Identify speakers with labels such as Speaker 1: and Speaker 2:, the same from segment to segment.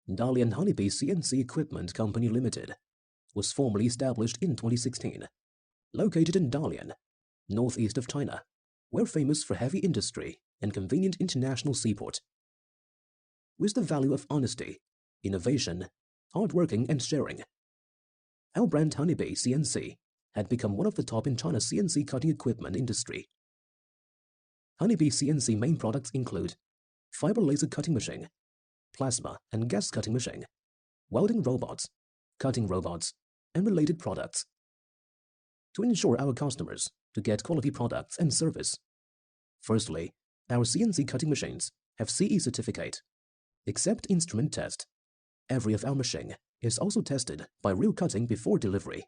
Speaker 1: Dalian Honeybee CNC Equipment Company Limited was formally established in 2016. Located in Dalian, northeast of China, we're famous for heavy industry and convenient international seaport. With the value of honesty, innovation, hard working and sharing, our brand Honeybee CNC had become one of the top in China's CNC cutting equipment industry. Honeybee CNC main products include fiber laser cutting machine, plasma and gas cutting machine, welding robots, cutting robots, and related products. To ensure our customers to get quality products and service, firstly, our CNC cutting machines have CE certificate. Except instrument test, every of our machine is also tested by real cutting before delivery.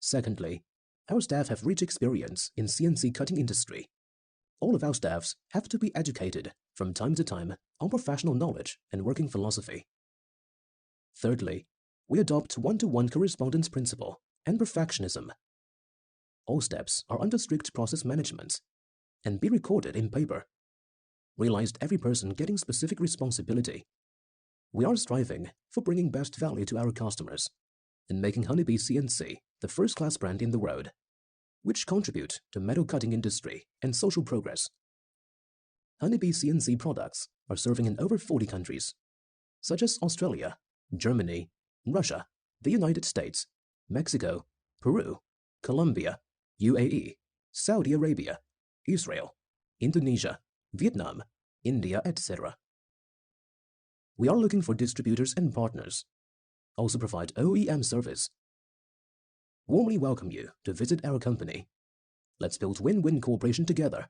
Speaker 1: Secondly, our staff have rich experience in CNC cutting industry. All of our staffs have to be educated from time to time on professional knowledge and working philosophy. Thirdly, we adopt one-to-one correspondence principle and perfectionism. All steps are under strict process management and be recorded in paper. Realized every person getting specific responsibility. We are striving for bringing best value to our customers and making Honeybee CNC the first-class brand in the world, which contribute to metal cutting industry and social progress. Honeybee CNC products are serving in over 40 countries, such as Australia, Germany, Russia, the United States, Mexico, Peru, Colombia, UAE, Saudi Arabia, Israel, Indonesia, Vietnam, India, etc. We are looking for distributors and partners. Also provide OEM service. Warmly welcome you to visit our company. Let's build win-win cooperation together.